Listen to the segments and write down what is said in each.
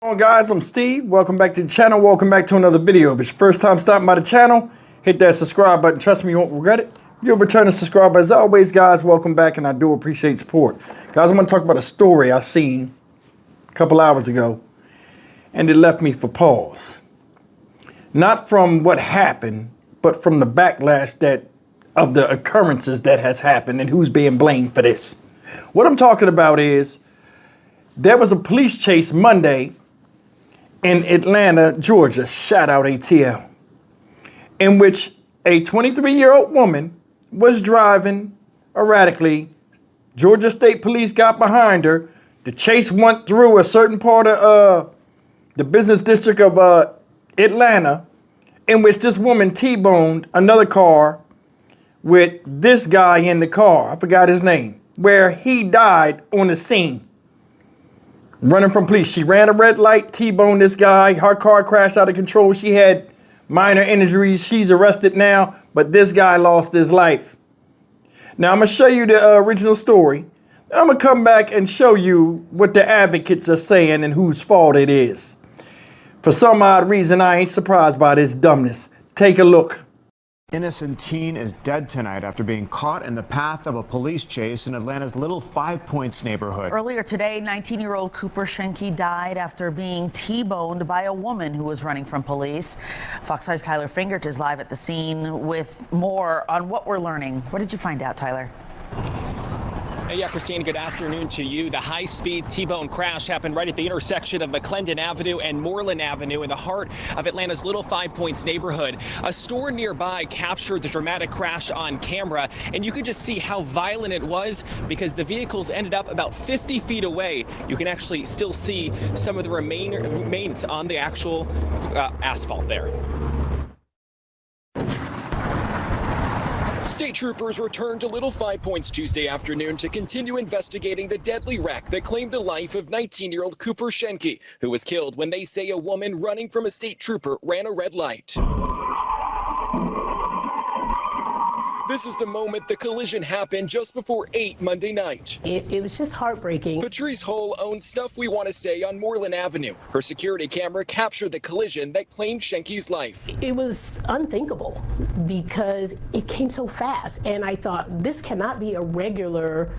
Hello guys, I'm Steve. Welcome back to the channel. Welcome back to another video. If it's your first time stopping by the channel, hit that subscribe button. Trust me, you won't regret it. If you're a returning subscriber, as always, guys, welcome back, and I do appreciate support. Guys, I'm going to talk about a story I seen a couple hours ago, and it left me for pause. Not from what happened, but from the backlash of the occurrences that has happened and who's being blamed for this. What I'm talking about is there was a police chase Monday in Atlanta, Georgia, shout out ATL, in which a 23-year-old woman was driving erratically. Georgia State Police got behind her. The chase went through a certain part of the business district of Atlanta, in which this woman T-boned another car with this guy in the car. I forgot his name, where he died on the scene. Running from police. She ran a red light, T-boned this guy. Her car crashed out of control. She had minor injuries. She's arrested now, but this guy lost his life. Now, I'm going to show you the original story. I'm going to come back and show you what the advocates are saying and whose fault it is. For some odd reason, I ain't surprised by this dumbness. Take a look. Innocent teen is dead tonight after being caught in the path of a police chase in Atlanta's Little Five Points neighborhood. Earlier today, 19-year-old Cooper Schenke died after being T-boned by a woman who was running from police. Fox 5's Tyler Fingert is live at the scene with more on what we're learning. What did you find out, Tyler? Yeah, Christine, good afternoon to you. The high-speed T-bone crash happened right at the intersection of McClendon Avenue and Moreland Avenue in the heart of Atlanta's Little Five Points neighborhood. A store nearby captured the dramatic crash on camera, and you could just see how violent it was because the vehicles ended up about 50 feet away. You can actually still see some of the remains on the actual asphalt there. State troopers returned to Little Five Points Tuesday afternoon to continue investigating the deadly wreck that claimed the life of 19-year-old Cooper Schenke, who was killed when they say a woman running from a state trooper ran a red light. This is the moment the collision happened just before 8 Monday night. It was just heartbreaking. Patrice Hull owns Stuff We Want to Say on Moreland Avenue. Her security camera captured the collision that claimed Schenke's life. It was unthinkable because it came so fast, and I thought this cannot be a regular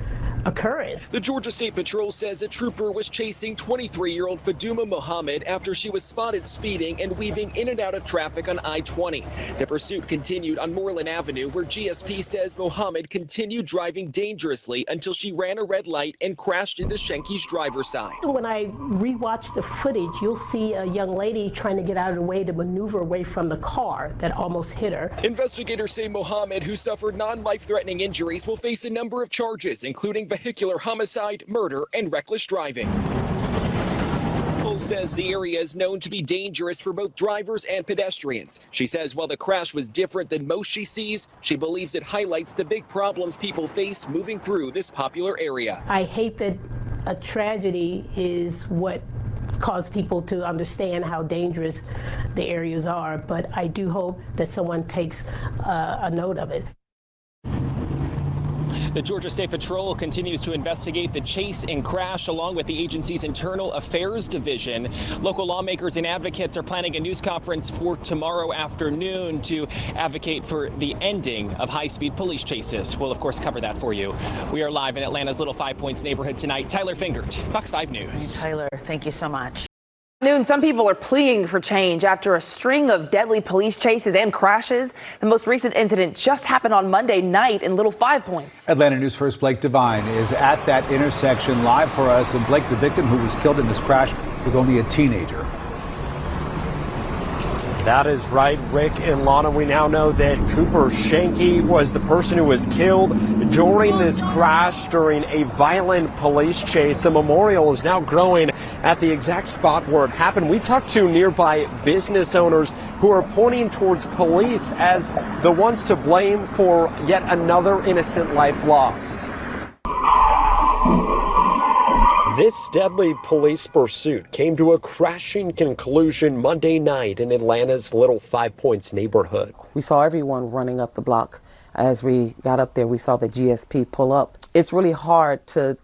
occurrence. The Georgia State Patrol says a trooper was chasing 23-year-old Faduma Mohammed after she was spotted speeding and weaving in and out of traffic on I-20. The pursuit continued on Moreland Avenue, where GSP says Mohammed continued driving dangerously until she ran a red light and crashed into Schenke's driver's side. When I rewatch the footage, you'll see a young lady trying to get out of the way to maneuver away from the car that almost hit her. Investigators say Mohammed, who suffered non-life-threatening injuries, will face a number of charges, including vehicular homicide, murder, and reckless driving. Hull says the area is known to be dangerous for both drivers and pedestrians. She says while the crash was different than most she sees, she believes it highlights the big problems people face moving through this popular area. I hate that a tragedy is what caused people to understand how dangerous the areas are, but I do hope that someone takes a note of it. The Georgia State Patrol continues to investigate the chase and crash along with the agency's Internal Affairs Division. Local lawmakers and advocates are planning a news conference for tomorrow afternoon to advocate for the ending of high-speed police chases. We'll, of course, cover that for you. We are live in Atlanta's Little Five Points neighborhood tonight. Tyler Fingert, Fox 5 News. Tyler, thank you so much. Some people are pleading for change after a string of deadly police chases and crashes. The most recent incident just happened on Monday night in Little Five Points. Atlanta News First Blake Devine is at that intersection live for us. And Blake, the victim who was killed in this crash was only a teenager. That is right, Rick and Lana. We now know that Cooper Schenke was the person who was killed during this crash during a violent police chase. A memorial is now growing at the exact spot where it happened. We talked to nearby business owners who are pointing towards police as the ones to blame for yet another innocent life lost. This deadly police pursuit came to a crashing conclusion Monday night in Atlanta's Little Five Points neighborhood. We saw everyone running up the block. As we got up there, we saw the GSP pull up. It's really hard to,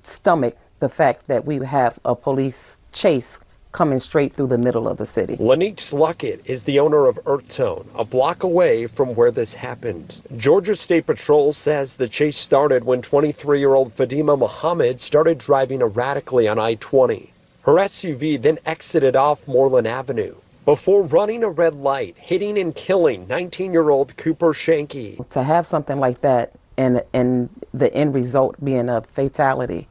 stomach the fact that we have a police chase coming straight through the middle of the city. Lanique Luckett is the owner of Earth Tone, a block away from where this happened. Georgia State Patrol says the chase started when 23-year-old Fadima Muhammad started driving erratically on I-20. Her SUV then exited off Moreland Avenue before running a red light, hitting and killing 19-year-old Cooper Shanky. To have something like that and the end result being a fatality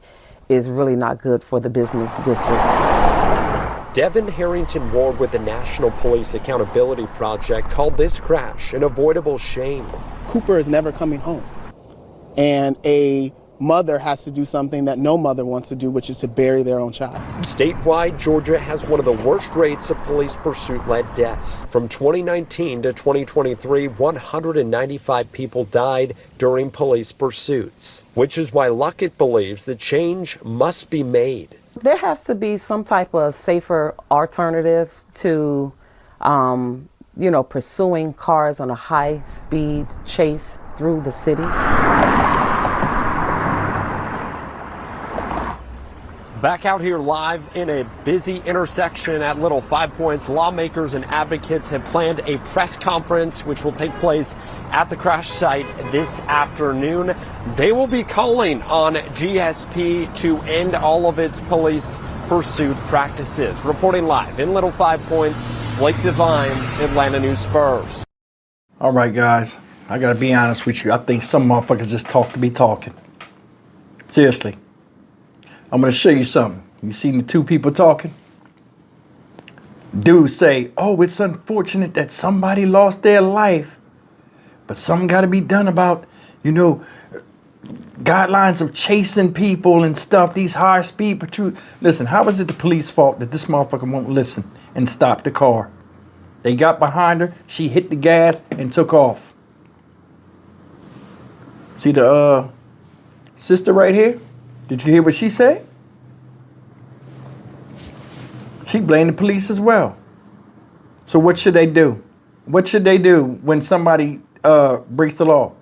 is really not good for the business district. Devin Harrington Ward with the National Police Accountability Project called this crash an avoidable shame. Cooper is never coming home. And a mother has to do something that no mother wants to do, which is to bury their own child. Statewide, Georgia has one of the worst rates of police pursuit-led deaths. From 2019 to 2023, 195 people died during police pursuits, which is why Luckett believes the change must be made. There has to be some type of safer alternative to, pursuing cars on a high-speed chase through the city. Back out here live in a busy intersection at Little Five Points, lawmakers and advocates have planned a press conference which will take place at the crash site this afternoon. They will be calling on GSP to end all of its police pursuit practices. Reporting live in Little Five Points, Blake Devine, Atlanta News First. All right, guys, I gotta be honest with you. I think some motherfuckers just talk to be talking. Seriously. I'm going to show you something. You seen the two people talking? Dudes say, oh, it's unfortunate that somebody lost their life, but something got to be done about, guidelines of chasing people and stuff, these high-speed patrol. Listen, how is it the police fault that this motherfucker won't listen and stop the car? They got behind her, she hit the gas and took off. See the sister right here? Did you hear what she said? She blamed the police as well. So what should they do? What should they do when somebody breaks the law?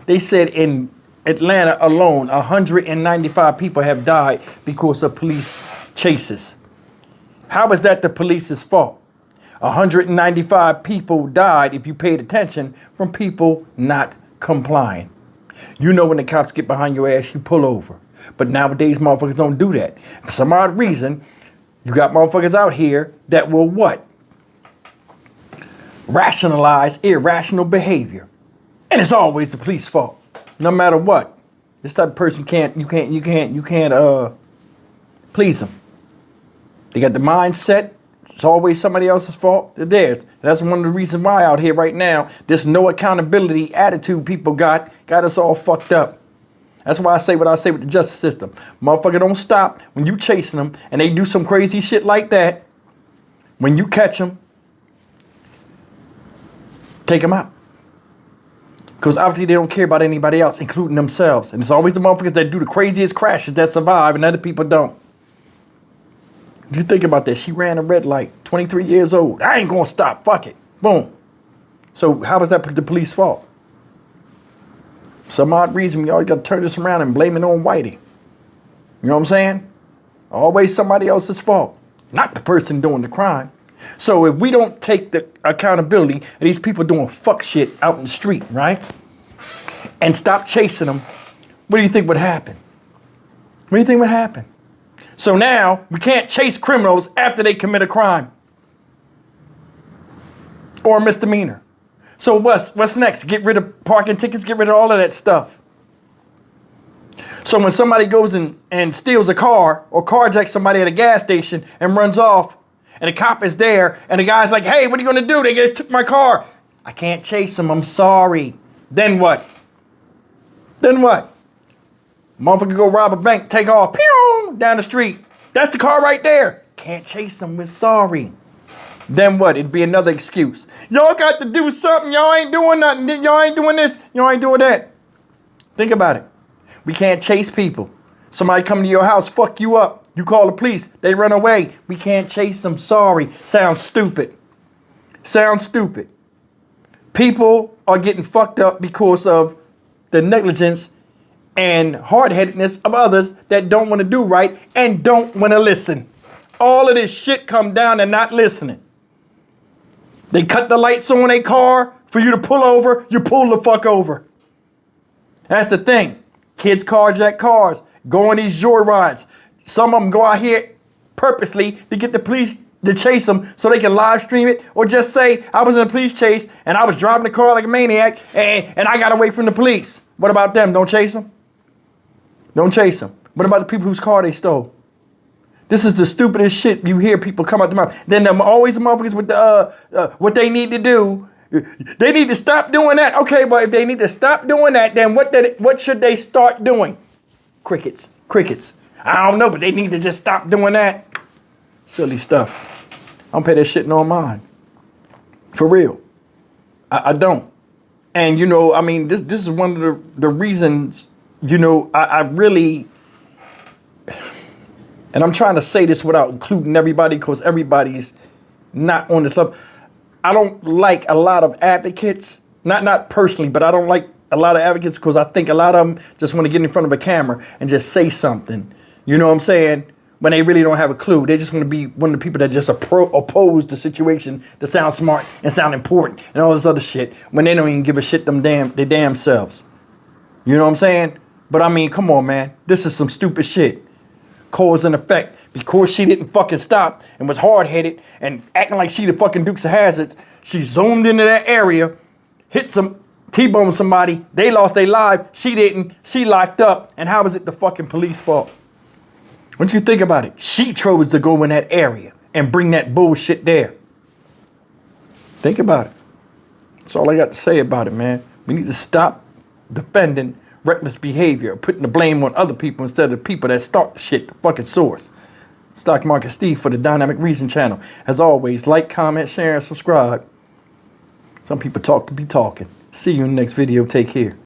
They said in Atlanta alone, 195 people have died because of police chases. How is that the police's fault? 195 people died, if you paid attention, from people not complying. When the cops get behind your ass, you pull over. But nowadays, motherfuckers don't do that. For some odd reason, you got motherfuckers out here that will what? Rationalize irrational behavior. And it's always the police's fault. No matter what. This type of person you can't please them. They got the mindset. It's always somebody else's fault. They're theirs. That's one of the reasons why out here right now, this no accountability attitude people got us all fucked up. That's why I say what I say with the justice system. Motherfucker don't stop when you chasing them and they do some crazy shit like that. When you catch them, take them out. Because obviously they don't care about anybody else, including themselves. And it's always the motherfuckers that do the craziest crashes that survive and other people don't. You think about that. She ran a red light, 23 years old. I ain't gonna stop. Fuck it. Boom. So how is that the police's fault? Some odd reason we always got to turn this around and blame it on Whitey. You know what I'm saying? Always somebody else's fault, not the person doing the crime. So if we don't take the accountability of these people doing fuck shit out in the street, right? And stop chasing them, what do you think would happen? What do you think would happen? So now we can't chase criminals after they commit a crime or a misdemeanor. So what's next? Get rid of parking tickets, get rid of all of that stuff. So when somebody goes and steals a car or carjacks somebody at a gas station and runs off and the cop is there and the guy's like, hey, what are you gonna do? They just took my car. I can't chase them, I'm sorry. Then what? Then what? Motherfucker go rob a bank, take off, pew, down the street. That's the car right there. Can't chase them, we're sorry. Then what? It'd be another excuse. Y'all got to do something. Y'all ain't doing nothing. Y'all ain't doing this. Y'all ain't doing that. Think about it. We can't chase people. Somebody come to your house, fuck you up. You call the police. They run away. We can't chase them. Sorry. Sounds stupid. Sounds stupid. People are getting fucked up because of the negligence and hard-headedness of others that don't want to do right and don't want to listen. All of this shit come down and not listening. They cut the lights on a car for you to pull over, you pull the fuck over. That's the thing. Kids carjack cars, go on these joyrides. Some of them go out here purposely to get the police to chase them so they can live stream it, or just say, I was in a police chase and I was driving the car like a maniac and I got away from the police. What about them? Don't chase them? Don't chase them. What about the people whose car they stole? This is the stupidest shit you hear people come out the mouth. Then them always the motherfuckers with the what they need to do. They need to stop doing that. Okay, but if they need to stop doing that, then what should they start doing? Crickets. Crickets. I don't know, but they need to just stop doing that. Silly stuff. I don't pay that shit no mind. For real. I don't. And you know, I mean, this is one of the reasons, you know, I really, and I'm trying to say this without including everybody because everybody's not on this level. I don't like a lot of advocates, not personally, but I don't like a lot of advocates because I think a lot of them just want to get in front of a camera and just say something. You know what I'm saying? When they really don't have a clue. They just want to be one of the people that just oppose the situation to sound smart and sound important and all this other shit when they don't even give a shit their damn selves. You know what I'm saying? But I mean, come on, man. This is some stupid shit. Cause and effect. Because she didn't fucking stop and was hard-headed and acting like she the fucking Dukes of Hazzard, she zoomed into that area, hit some, T-boned somebody, they lost their life, she didn't, she locked up, and how is it the fucking police fault? Once you think about it, she chose to go in that area and bring that bullshit there. Think about it. That's all I got to say about it, man. We need to stop defending reckless behavior, putting the blame on other people instead of the people that start the shit, the fucking source. Stock Market Steve for the Dynamic Reason channel. As always, like, comment, share, and subscribe. Some people talk to be talking. See you in the next video. Take care.